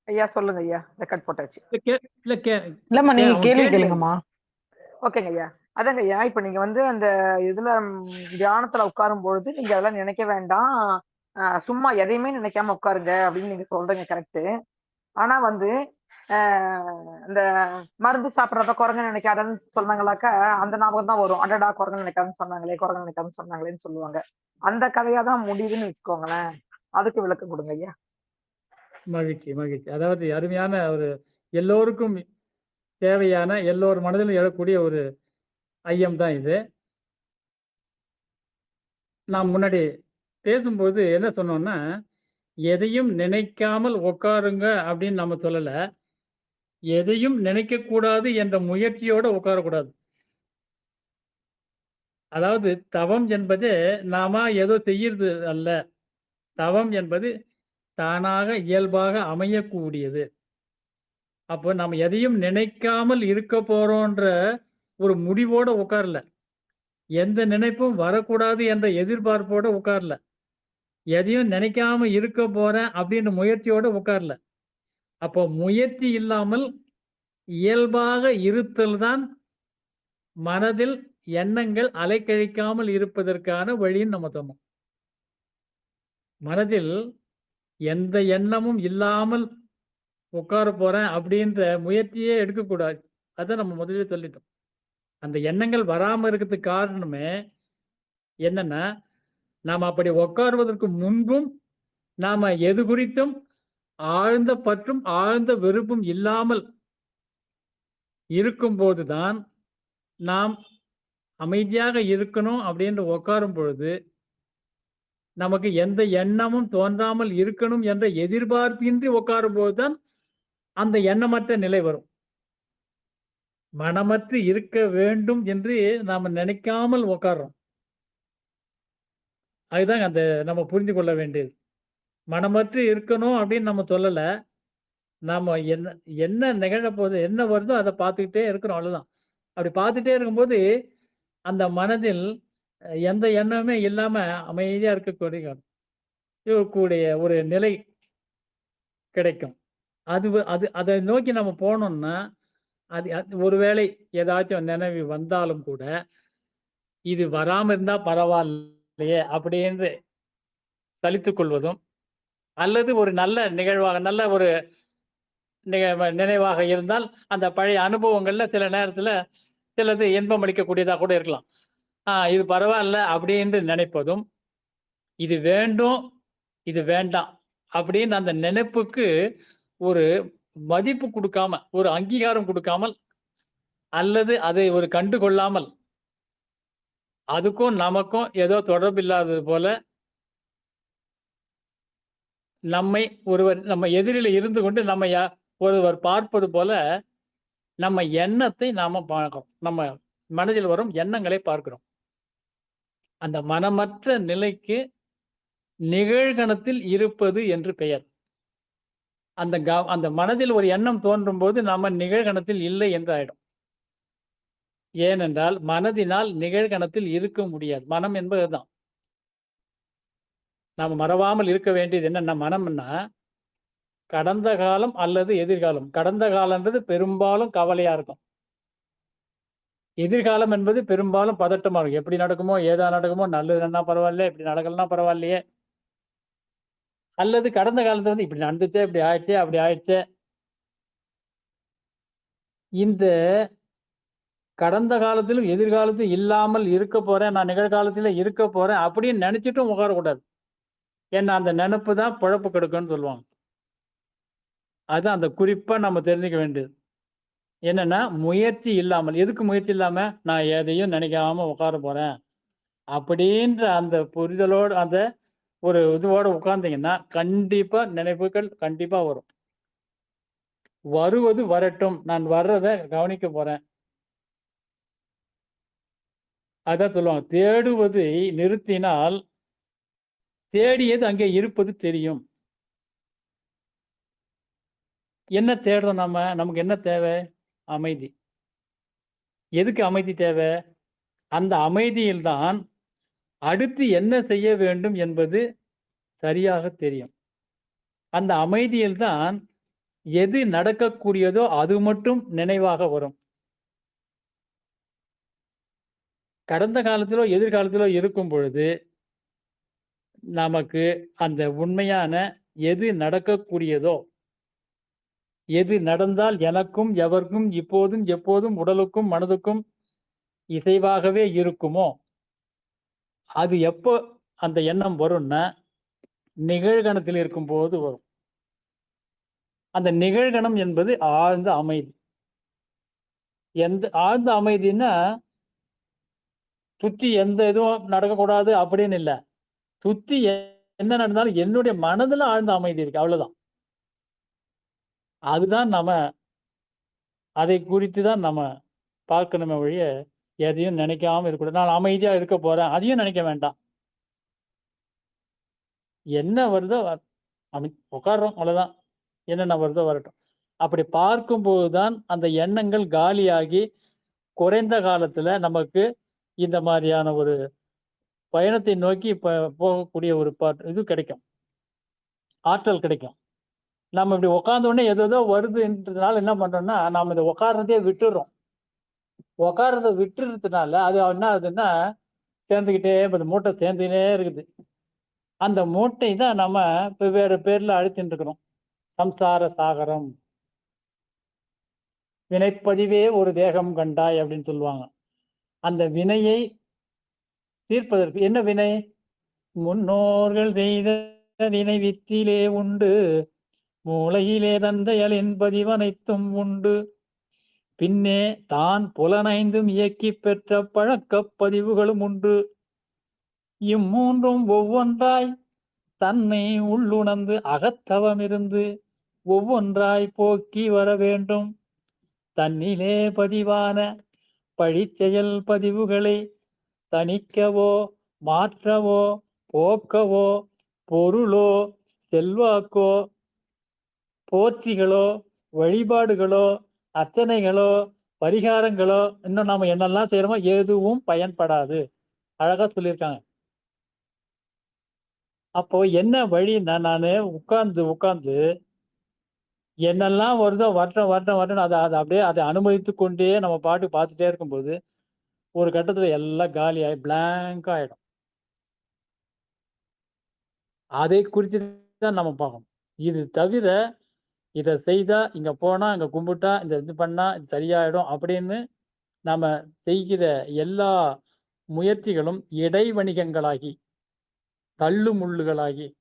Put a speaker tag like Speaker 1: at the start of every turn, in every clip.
Speaker 1: ஐயா சொல்லுங்க ஐயா. ரெக்கார்ட் போட்டாச்சு.
Speaker 2: இல்ல கே இல்ல கே
Speaker 1: இல்லம்மா
Speaker 2: கே
Speaker 1: நீங்க
Speaker 2: அவங்க
Speaker 1: கேள்வி
Speaker 2: கேள்வி
Speaker 1: கேளுங்கம்மா. ஓகேங்க ஐயா. அதாங்க ஐயா, இப்ப நீங்க வந்து அந்த இதுல தியானத்துல உட்காரும்பொழுது, நீங்க அதெல்லாம் நினைக்க வேண்டாம். சும்மா எதையுமே நினைக்காம உட்காருங்க அப்படின்னு நீங்க சொல்றீங்க கரெக்ட்டு. ஆனா வந்து, அ இந்த மருந்து சாப்பிடுறப்ப குரங்கு நினைக்காதன்னு சொன்னாங்களாக்கா, அந்த ஞாபகம் தான் வரும். அடடா! குரங்கு நினைக்காதன்னு சொன்னாங்களே, குரங்கு நினைக்காதன்னு சொன்னாங்களேன்னு சொல்லுவாங்க. அந்த கதையா தான் முடியுதுன்னு வச்சுக்கோங்களேன். அதுக்கு விளக்கம் குடுங்க ஐயா.
Speaker 2: மகிழ்ச்சி, மகிழ்ச்சி. அதாவது அருமையான ஒரு எல்லோருக்கும் தேவையான, எல்லோர் மனதிலும் எழக்கூடிய ஒரு ஐயம் தான் இது. நான் முன்னாடி பேசும்போது என்ன சொன்னோம்னா, எதையும் நினைக்காமல் உட்காருங்க அப்படின்னு நம்ம சொல்லல. எதையும் நினைக்கக்கூடாது என்ற முயற்சியோட உட்காரக்கூடாது. அதாவது தவம் என்பது நாம ஏதோ செய்யறது அல்ல. தவம் என்பது தானாக இயல்பாக அமையக்கூடியது. அப்போ நம்ம எதையும் நினைக்காமல் இருக்க போறோன்ற ஒரு முடிவோட உட்காரல. எந்த நினைப்பும் வரக்கூடாது என்ற எதிர்பார்ப்போட உட்காரல. எதையும் நினைக்காம இருக்க போறேன் அப்படின்னு முயற்சியோட உட்காரல. அப்போ முயற்சி இல்லாமல் இயல்பாக இருத்தல் தான் மனதில் எண்ணங்கள் அலைக்கழிக்காமல் இருப்பதற்கான வழின்னு நம்ம சொன்னோம். மனதில் எந்த எண்ணமும் இல்லாமல் உட்கார போறேன் அப்படின்ற முயற்சியே எடுக்கக்கூடாது. அத நம்ம முதல்ல சொல்லிட்டோம். அந்த எண்ணங்கள் வராம இருக்கிறதுக்கு காரணமே என்னன்னா, நாம அப்படி உட்காருவதற்கு முன்பும் நாம எது குறித்தும் ஆழ்ந்த பற்றும், ஆழ்ந்த வெறுப்பும் இல்லாமல் இருக்கும்போதுதான், நாம் அமைதியாக இருக்கணும் அப்படின்னு உட்காரும் பொழுது, நமக்கு எந்த எண்ணமும் தோன்றாமல் இருக்கணும் என்ற எதிர்பார்ப்பின்றி உட்காரும்போது தான், அந்த எண்ணமற்ற நிலை வரும். மனமற்று இருக்க வேண்டும் என்று நாம நினைக்காமல் உட்கார்றோம். அதுதான் அந்த நம்ம புரிந்து கொள்ள வேண்டியது. மனமற்று இருக்கணும் அப்படின்னு நம்ம சொல்லல. நாம என்ன என்ன நிகழப்போகுது, என்ன வருதோ அத பார்த்துக்கிட்டே இருக்கிறோம் அவ்வளவுதான். அப்படி பார்த்துட்டே இருக்கும்போது, அந்த மனதில் எந்த எண்ணமுமே இல்லாம அமைதியா இருக்கக்கூடிய ஒரு நிலை கிடைக்கும். அது அத நோக்கி நம்ம போனோம்னா, அது ஒருவேளை ஏதாச்சும் நினைவு வந்தாலும் கூட, இது வராம இருந்தா பரவாயில்லையே அப்படின்னு சலித்துக் கொள்வதும், அல்லது ஒரு நல்ல நிகழ்வாக நல்ல ஒரு நினைவாக இருந்தால், அந்த பழைய அனுபவங்கள்ல சில நேரத்துல சிலது இன்பம் அளிக்கக்கூடியதா கூட இருக்கலாம். இது பரவால்ல அப்படின்னு நினைப்பதும், இது வேண்டும், இது வேண்டாம் அப்படின்னு அந்த நினைப்புக்கு ஒரு மதிப்பு குடுக்காம, ஒரு அங்கீகாரம் குடுக்காமல், அல்லது அதை ஒரு கண்டுகொள்ளாமல், அதுக்கும் நமக்கும் ஏதோ தொடர்பு இல்லாதது போல, நம்ம எதிரில இருந்து கொண்டு ஒருவர் பார்ப்பது போல, நம்ம எண்ணத்தை நாம பார்க்கிறோம். நம்ம மனதில் வரும் எண்ணங்களை பார்க்கிறோம். அந்த மனமற்ற நிலைக்கு நிகழ்கணத்தில் இருப்பது என்று பெயர். அந்த மனதில் ஒரு எண்ணம் தோன்றும்போது நம்ம நிகழ்கணத்தில் இல்லை என்று ஆயிடும். ஏனென்றால் மனதினால் நிகழ்கணத்தில் இருக்க முடியாது. மனம் என்பதுதான். நாம மறவாமல் இருக்க வேண்டியது என்னன்னா, மனம்னா கடந்த காலம் அல்லது எதிர்காலம். கடந்த காலம்ன்றது பெரும்பாலும் கவலையா இருக்கும். எதிர்காலம் என்பது பெரும்பாலும் பதட்டமா இருக்கும். எப்படி நடக்குமோ, ஏதா நடக்குமோ, நல்லது நடந்தா பரவாயில்ல, இப்படி நடக்கலன்னா பரவாயில்லையே. அல்லது கடந்த காலத்துல வந்து இப்படி நடந்துச்சே, இப்படி ஆயிடுச்சே, அப்படி ஆயிடுச்சே. இந்த கடந்த காலத்திலும், எதிர்காலத்திலும் இல்லாமல் இருக்க போறேன், நான் நிகழ்காலத்தில இருக்க போறேன் அப்படின்னு நினைச்சிட்டும் உட்காரக்கூடாது. ஏன்னா அந்த நினைப்பு தான் பொழப்பு கெடுக்கும்னு சொல்லுவாங்க. அதுதான் அந்த குறிப்பா நம்ம தெரிஞ்சுக்க வேண்டியது. என்னன்னா, முயற்சி இல்லாமல் எதுக்கு முயற்சி இல்லாம? நான் எதையும் நினைக்காம உட்கார போறேன். அப்படின்ற அந்த புரிதலோடு அந்த ஒரு இதுவோட உட்கார்ந்தீங்கன்னா, கண்டிப்பா நினைப்புகள் கண்டிப்பா வரும். வருவது வரட்டும். நான் வர்றத கவனிக்க போறேன். அதான் சொல்லுவாங்க. தேடுவதை நிறுத்தினால், தேடியது அங்கே இருப்பது தெரியும். என்ன தேடுறோம் நாம? நமக்கு என்ன தேவை? அமைதி. எதுக்கு அமைதி தேவை? அந்த அமைதியில் தான் அடுத்து என்ன செய்ய வேண்டும் என்பது சரியாக தெரியும். அந்த அமைதியில் தான் எது நடக்கக்கூடியதோ அது மட்டும் நினைவாக வரும். கடந்த காலத்திலோ எதிர்காலத்திலோ இருக்கும் பொழுது நமக்கு அந்த உண்மையான எது நடக்கக்கூடியதோ, எது நடந்தால் எனக்கும் எவர்க்கும் இப்போதும் எப்போதும் உடலுக்கும் மனதுக்கும் இசைவாகவே இருக்குமோ, அது எப்போ அந்த எண்ணம் வரும்னா, நிகழ்கணத்தில் இருக்கும்போது வரும். அந்த நிகழ்கணம் என்பது ஆழ்ந்த அமைதி. ஆழ்ந்த அமைதின்னா, சுத்தி எந்த இதுவும் நடக்கக்கூடாது அப்படின்னு இல்ல. சுத்தி என்ன நடந்தாலும் என்னுடைய மனதுல ஆழ்ந்த அமைதி இருக்கு. அவ்வளவுதான். அதுதான் அதை குறித்து தான் நம்ம பார்க்கணுமே ஒழிய, எதையும் நினைக்காம இருக்கக்கூடாது. நான் அமைதியா இருக்க போறேன். அதையும் நினைக்க வேண்டாம். என்ன வருதோ உட்கார்றோம் அவ்வளவுதான். என்னென்ன வருதோ வரட்டும். அப்படி பார்க்கும்போது தான் அந்த எண்ணங்கள் காலியாகி, குறைந்த காலத்துல நமக்கு இந்த மாரியான ஒரு பயணத்தை நோக்கி போகக்கூடிய ஒரு இது கிடைக்கும். ஆற்றல் கிடைக்கும். நம்ம இப்படி உட்கார்ந்த உடனே ஏதேதோ வருதுன்றதுனால என்ன பண்றோம்னா, நாம இத உட்கார்றதே விட்டுர்றோம். உட்கார்றத விட்டுறதுனால அது என்ன ஆகுதுன்னா, சேர்ந்துக்கிட்டே அந்த மூட்டை சேர்ந்துக்கினே இருக்குது. அந்த மூட்டை தான் நம்ம வெவ்வேறு பேர்ல அழைத்துட்டு இருக்கிறோம். சம்சார சாகரம். வினைப்பதிவே ஒரு தேகம் கண்டாய் அப்படின்னு சொல்லுவாங்க. அந்த வினையை தீர்ப்பதற்கு என்ன வினை? முன்னோர்கள் செய்த வினை வித்திலே உண்டு. மூளையிலே தந்தையலின் பதிவனைத்தும் உண்டு. பின்னே தான் புலனைந்தும் இயக்கிப் பெற்ற பழக்கப் பதிவுகளும் உண்டு. இம்மூன்றும் ஒவ்வொன்றாய் தன்னை உள்ளுணர்ந்து அகத்தவமிருந்து ஒவ்வொன்றாய் போக்கி வர வேண்டும். தன்னிலே பதிவான பழிச்செயல் பதிவுகளை தணிக்கவோ, மாற்றவோ, போக்கவோ, பொருளோ, செல்வாக்கோ, போற்றிகளோ, வழிபாடுகளோ, அர்ச்சனைகளோ, பரிகாரங்களோ, இன்னும் நாம என்னெல்லாம் செய்யறோமோ எதுவும் பயன்படாது. அழகா சொல்லியிருக்காங்க. அப்போ என்ன வழின்னா, நானு உட்கார்ந்து என்னெல்லாம் வருதோ வரட்டும் அத அத அப்படியே அதை அனுமதித்துக் கொண்டே நம்ம பாட்டுக்கு பார்த்துட்டே இருக்கும்போது, ஒரு கட்டத்துல எல்லாம் காலியாயி பிளாங்க்கா ஆயிடும். அதை குறித்து தான் நம்ம பார்க்கணும். இது தவிர, இத செய்தா, இங்க போனா, இங்க கும்பிட்டா, இந்த இது பண்ணா இது சரியாயிடும் அப்படின்னு நாம செய்கிற எல்லா முயற்சிகளும் இடைவணிகங்களாகி, தள்ளு முள்ளுகளாகி,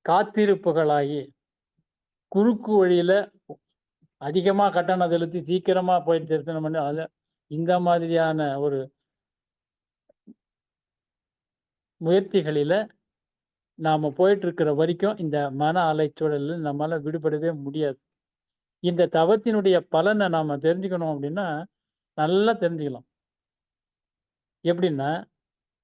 Speaker 2: காத்திருப்புகளாகி, குறுக்கு வழியில அதிகமா கட்டணம் செலுத்தி சீக்கிரமா போய் தரிசனம் பண்ணி இந்த மாதிரியான ஒரு முயற்சிகளில நாம போயிட்டு இருக்கிற வரைக்கும் இந்த மன அலைச்சூழல்ல நம்மால விடுபடவே முடியாது. இந்த தவத்தினுடைய பலனை நாம தெரிஞ்சுக்கணும் அப்படின்னா, நல்லா தெரிஞ்சுக்கலாம். எப்படின்னா,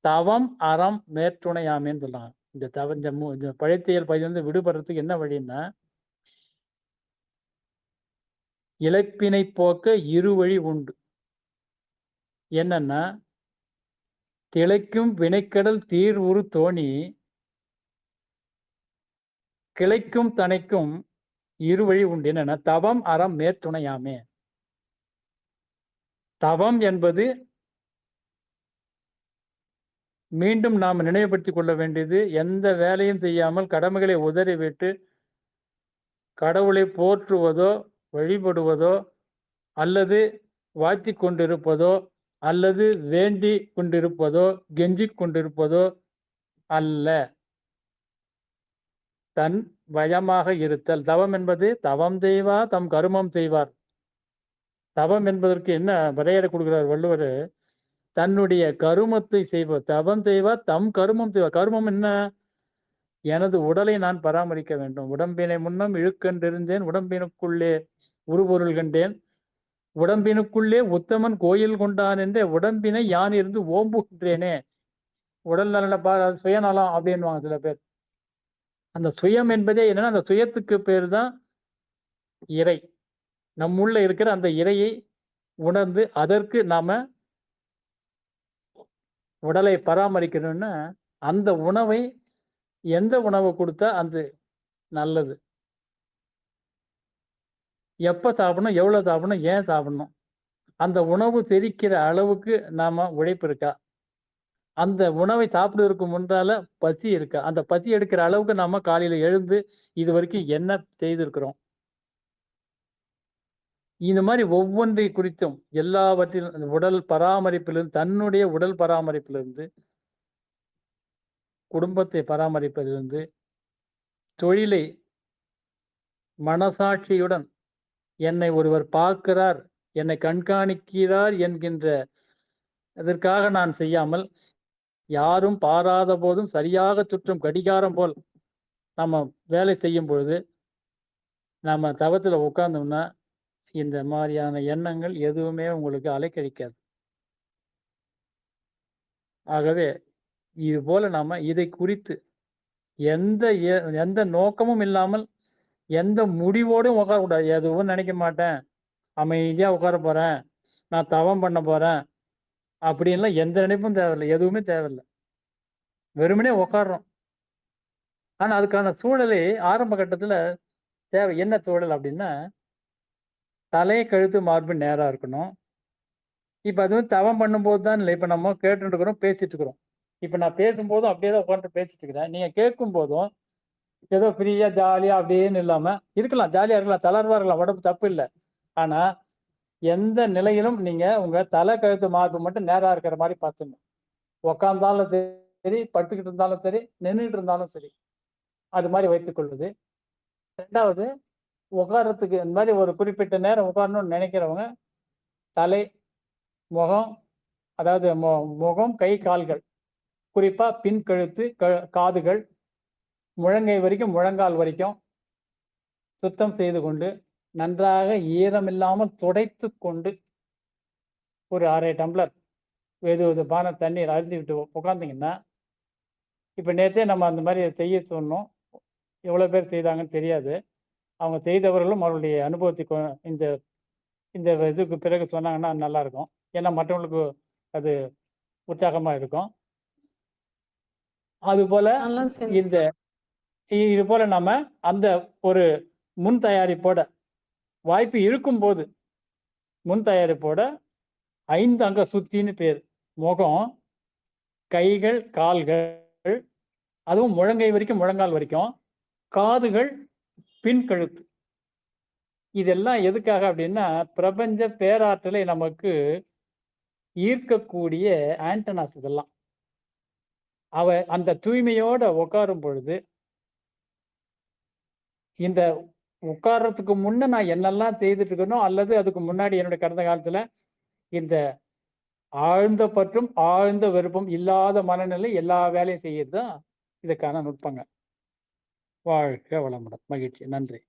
Speaker 2: தவம், அறம் மேற்றுணையாமேன்னு சொல்றாங்க. இந்த பழிச்செயல் பதிலிருந்து விடுபடுறதுக்கு என்ன வழின்னா, இளைப்பினை போக்க இருவழி உண்டு. என்னன்னா, திளைக்கும் வினைக்கடல் தீர்வுறு தோணி, கிளைக்கும் தனைக்கும் இருவழி உண்டு. என்னன்னா, தவம், அறம் மேற்துணையாமே. தவம் என்பது மீண்டும் நாம் நினைவுபடுத்திக் கொள்ள வேண்டியது, எந்த வேலையும் செய்யாமல் கடமைகளை உதறிவிட்டு கடவுளை போற்றுவதோ, வழிபடுவதோ, அல்லது வாழ்த்திக் கொண்டிருப்பதோ, அல்லது வேண்டிக் கொண்டிருப்பதோ, கெஞ்சிக் கொண்டிருப்பதோ அல்ல. தன் வயமாக இருத்தல். தவம் என்பது தவம் செய்வார் தம் கருமம் செய்வார். தவம் என்பதற்கு என்ன வரையறை கொடுக்கிறார் வள்ளுவர்? தன்னுடைய கருமத்தை செய்வார். தவம் செய்வார் தம் கருமம் செய்வார். கருமம் என்ன? எனது உடலை நான் பராமரிக்க வேண்டும். உடம்பினை முன்னம் இழுக்கென்றிருந்தேன், உடம்பினுக்குள்ளே உருபொருள் கண்டேன். உடம்பினுக்குள்ளே உத்தமன் கோயில் கொண்டான் என்றே உடம்பினை யான் இருந்து ஓம்புகின்றேனே. உடல் நலன சுயநலம் அப்படின்வாங்க சில பேர். அந்த சுயம் என்பதே என்னன்னா, அந்த சுயத்துக்கு பேர் தான் இறை. நம்முள்ள இருக்கிற அந்த இறையை உணர்ந்து அதற்கு நாம உடலை பராமரிக்கணும்னா, அந்த உணவை எந்த உணவு கொடுத்தா அது நல்லது? எப்ப சாப்பிடணும், எவ்வளவு சாப்பிடணும், ஏன் சாப்பிடணும்? அந்த உணவு செரிக்கிற அளவுக்கு நாம உழைப்பு இருக்கா? அந்த உணவை சாப்பிடுவதற்கு முன்னால பசி இருக்கா? அந்த பசி எடுக்கிற அளவுக்கு நாம காலையில எழுந்து இதுவரைக்கும் என்ன செய்திருக்கிறோம்? இந்த மாரி ஒவ்வொன்றை குறித்தும் எல்லாவற்றிலும் அந்த உடல் பராமரிப்பிலிருந்து தன்னுடைய உடல் பராமரிப்பிலிருந்து, குடும்பத்தை பராமரிப்பதிலிருந்து, தொழிலை மனசாட்சியுடன் என்னை ஒருவர் பார்க்கிறார், என்னை கண்காணிக்கிறார் என்கின்ற இதற்காக நான் செய்யாமல், யாரும் பாராத போதும் சரியாக சுற்றும் கடிகாரம் போல் நம்ம வேலை செய்யும் பொழுது, நம்ம தவத்துல உட்கார்ந்தோம்னா, இந்த மாரியான எண்ணங்கள் எதுவுமே உங்களுக்கு அலைக்கழிக்காது. ஆகவே, இது போல நாம இதை குறித்து எந்த எந்த நோக்கமும் இல்லாமல், எந்த முடிவோடும் உட்காரக்கூடாது. எதுவும் நினைக்க மாட்டேன். அமைதியா உட்கார போறேன். நான் தவம் பண்ண போறேன். அப்படின்லாம் எந்த நினைப்பும் தேவையில்ல. எதுவுமே தேவையில்ல. வெறுமனே உட்கார்றோம். ஆனா, அதுக்கான சூழலை ஆரம்ப கட்டத்துல தேவை. என்ன சூழல் அப்படின்னா, தலை, கழுத்து, மார்பு நேரா இருக்கணும். இப்ப அது வந்து தவம் பண்ணும்போது தான் இல்ல. இப்ப நம்ம கேட்டுட்டு இருக்கிறோம், பேசிட்டு இருக்கிறோம். இப்ப நான் பேசும்போதும் அப்படியே தான் உட்கார்ந்துட்டு பேசிட்டு இருக்கிறேன். நீங்க கேட்கும்போதும் ஏதோ ஃப்ரீயா, ஜாலியா அப்படின்னு இல்லாம இருக்கலாம். ஜாலியா இருக்கலாம். தளர்வா இருக்கலாம். உடம்பு தப்பு இல்ல. ஆனா, எந்த நிலையிலும் நீங்க உங்க தலை, கழுத்து, மார்பு மட்டும் நேரா இருக்கிற மாரி பார்த்துக்கணும். உட்கார்ந்தாலும் சரி, படுத்துக்கிட்டு இருந்தாலும் சரி, நின்னுட்டு இருந்தாலும் சரி. அது மாரி வைத்துக் கொள்வது. 2வது உட்கார்றதுக்கு இந்த மாரி ஒரு குறிப்பிட்ட நேரம் உட்காரணும்னு நினைக்கிறவங்க, தலை, முகம் அதாவது முகம், கை, கால்கள். குறிப்பா பின் கழுத்து, காதுகள், முழங்கை வரைக்கும், முழங்கால் வரைக்கும் சுத்தம் செய்து கொண்டு, நன்றாக ஈரமில்லாமல் துடைத்துக் கொண்டு, ஒரு 1/2 டம்ளர் வெதுவெதுப்பான தண்ணீர் அருந்திவிட்டு உட்கார்ந்தீங்கன்னா, இப்ப நேத்தே நம்ம அந்த மாரி செய்ய சொன்னோம். எவ்வளோ பேர் செய்தாங்கன்னு தெரியாது. அவங்க செய்தவர்களும் அவருடைய அனுபவத்தை இந்த இந்த இதுக்கு பிறகு சொன்னாங்கன்னா நல்லாயிருக்கும். ஏன்னா மற்றவங்களுக்கு அது உற்சாகமா இருக்கும். அதுபோல
Speaker 3: நல்லா செஞ்சு
Speaker 2: இந்த இது போல நம்ம அந்த ஒரு முன் தயாரிப்போட வாய்ப்பு இருக்கும்போது, முன் தயாரிப்போட 5 அங்க சுத்தின்னு பேரு. முகம், கைகள், கால்கள், அதுவும் முழங்கை வரைக்கும், முழங்கால் வரைக்கும். காதுகள், பின் கழுத்து. இதெல்லாம் எதுக்காக அப்படின்னா, பிரபஞ்ச பேராற்றலை நமக்கு ஈர்க்கக்கூடிய ஆண்டனாஸ் இதெல்லாம். அந்த தூய்மையோட உட்காரும் பொழுது, இந்த உட்கார்றதுக்கு முன்ன நான் என்னெல்லாம் செய்துட்டு இருக்கேனோ, அல்லது அதுக்கு முன்னாடி என்னுடைய கடந்த காலத்துல இந்த ஆழ்ந்த பற்றும், ஆழ்ந்த வெறுப்பும் இல்லாத மனநிலை எல்லா வேலையும் செய்யறது தான் இதுக்கான நுட்பங்க. வாழ்க வளமுடன். மகிழ்ச்சி. நன்றி.